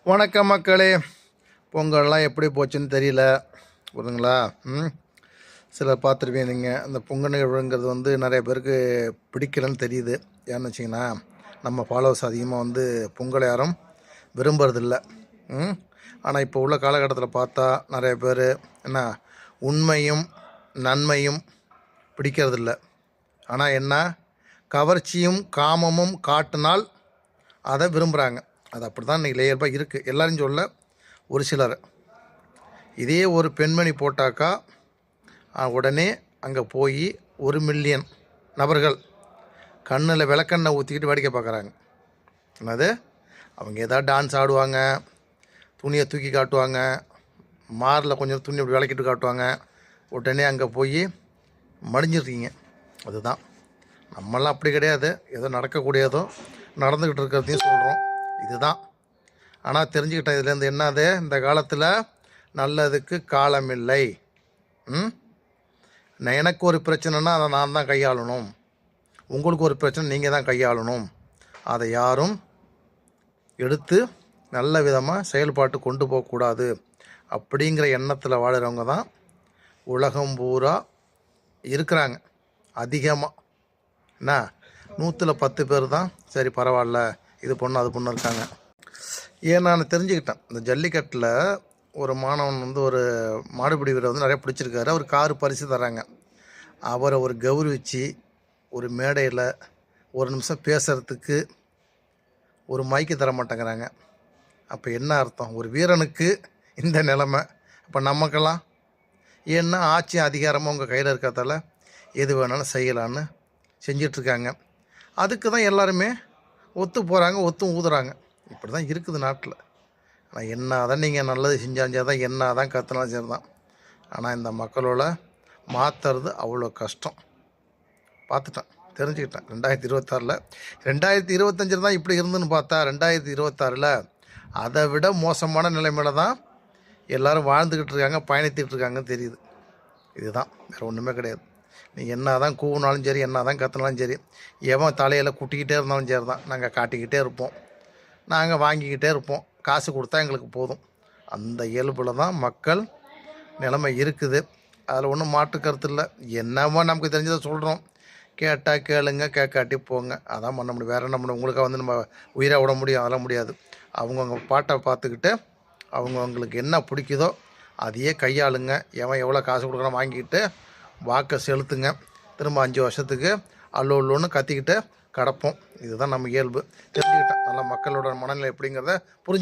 வணக்கம் மக்களே. பொங்கல்லாம் எப்படி போச்சுன்னு தெரியல, புரியுதுங்களா? சிலர் பார்த்துருப்பீங்க. நீங்கள் அந்த பொங்கல் நிகழ்வுங்கிறது வந்து நிறைய பேருக்கு பிடிக்கலன்னு தெரியுது. ஏன்னு வச்சிங்கன்னா, நம்ம ஃபாலோவர்ஸ் அதிகமாக வந்து பொங்கல் யாரும் விரும்புறதில்ல. ஆனால் இப்போ உள்ள காலகட்டத்தில் பார்த்தா நிறைய பேர் என்ன உண்மையும் நன்மையும் பிடிக்கிறதில்ல. ஆனால் என்ன கவர்ச்சியும் காமமும் காட்டினால் அதை விரும்புகிறாங்க. அது அப்படி தான் இன்றைக்கி லேயர்பாக இருக்குது. எல்லோரும் சொல்ல, ஒரு சிலர். இதே ஒரு பெண்மணி போட்டாக்கா உடனே அங்கே போய் 1,000,000 நபர்கள் கண்ணில் விளக்கெண்ணெய் ஊற்றிக்கிட்டு வேடிக்கை பார்க்குறாங்க. என்னது, அவங்க ஏதாவது டான்ஸ் ஆடுவாங்க, துணியை தூக்கி காட்டுவாங்க, மாரில் கொஞ்சம் துணி அப்படி விளக்கிட்டு காட்டுவாங்க. உடனே அங்கே போய் மடிஞ்சிருக்கீங்க. அதுதான். நம்மளாம் அப்படி கிடையாது. ஏதோ நடக்கக்கூடியதோ நடந்துக்கிட்டு இருக்கிறதையும் சொல்கிறோம். இதுதான். ஆனால் தெரிஞ்சுக்கிட்டேன் இதுலேருந்து என்னது, இந்த காலத்தில் நல்லதுக்கு காலம் இல்லை. எனக்கு ஒரு பிரச்சனைனா அதை நான் தான் கையாளணும், உங்களுக்கு ஒரு பிரச்சனை நீங்கள் தான் கையாளணும். அதை யாரும் எடுத்து நல்ல விதமாக செயல்பாட்டு கொண்டு போகக்கூடாது அப்படிங்கிற எண்ணத்தில் வாழுறவங்க தான் உலகம் பூரா இருக்கிறாங்க அதிகமாக. என்ன 100ல் 10 பேர் தான் சரி பரவாயில்ல, இது பொண்ணு அது பொண்ணு இருக்காங்க. ஏன் நான் தெரிஞ்சுக்கிட்டேன், இந்த ஜல்லிக்கட்டில் ஒரு மாணவன் வந்து ஒரு மாடுபிடி வீரர் வந்து நிறைய பிடிச்சிருக்காரு. அவர் காரு பரிசு தராங்க. அவரை ஒரு கௌரவிச்சு ஒரு மேடையில் ஒரு நிமிஷம் பேசுகிறதுக்கு ஒரு மைக்கு தர மாட்டேங்கிறாங்க. அப்போ என்ன அர்த்தம்? ஒரு வீரனுக்கு இந்த நிலைமை. அப்போ நமக்கெல்லாம் ஏன்னா ஆட்சி அதிகாரமாக உங்கள் கையில் இருக்கிறதால எது வேணாலும் செய்யலான்னு செஞ்சிட்ருக்காங்க. அதுக்கு தான் எல்லாருமே ஒத்து போகிறாங்க, ஒத்தும் ஊதுறாங்க. இப்படி தான் இருக்குது நாட்டில். ஆனால் என்ன தான் நீங்கள் நல்லது செஞ்சாலும் சரி தான், என்ன தான் கற்றுனாலும் சரி தான். ஆனால் இந்த மக்களோட மாற்றுறது அவ்வளோ கஷ்டம். பார்த்துட்டேன், தெரிஞ்சுக்கிட்டேன். 2026 2025 தான் இப்படி இருந்துன்னு பார்த்தா 2026 அதை விட மோசமான நிலைமையில தான் எல்லோரும் வாழ்ந்துக்கிட்டு இருக்காங்க, பயணித்துக்கிட்டு இருக்காங்கன்னு தெரியுது. இதுதான், வேறு ஒன்றுமே கிடையாது. நீங்கள் என்ன தான் கூவினாலும் சரி, என்ன தான் கற்றுனாலும் சரி, எவன் தலையில் குட்டிக்கிட்டே இருந்தாலும் சரி தான், நாங்கள் காட்டிக்கிட்டே இருப்போம், நாங்கள் வாங்கிக்கிட்டே இருப்போம், காசு கொடுத்தா எங்களுக்கு போதும். அந்த இயல்பில் தான் மக்கள் நிலைமை இருக்குது. அதில் ஒன்றும் மாற்று கருத்து இல்லை. என்னவோ நமக்கு தெரிஞ்சதை சொல்கிறோம். கேட்டால் கேளுங்க, கேட்காட்டி போங்க. அதான் பண்ண முடியும். வேறு என்ன பண்ண, உங்களுக்காக வந்து நம்ம உயிராக விட முடியும்? அதெல்லாம் முடியாது. அவங்கவுங்க பாட்டை பார்த்துக்கிட்டு அவங்கவுங்களுக்கு என்ன பிடிக்குதோ அதையே கையாளுங்க. எவன் எவ்வளோ காசு கொடுக்குறான் வாங்கிக்கிட்டு வாக்கை செலுத்துங்க. திரும்ப 5 வருஷத்துக்கு அல்லோன்னு கத்திக்கிட்டு கிடப்போம். இதுதான் நம்ம இயல்பு. தெரிஞ்சுக்கிட்டேன் நல்லா மக்களோட மனநிலை எப்படிங்கிறத புரிஞ்சு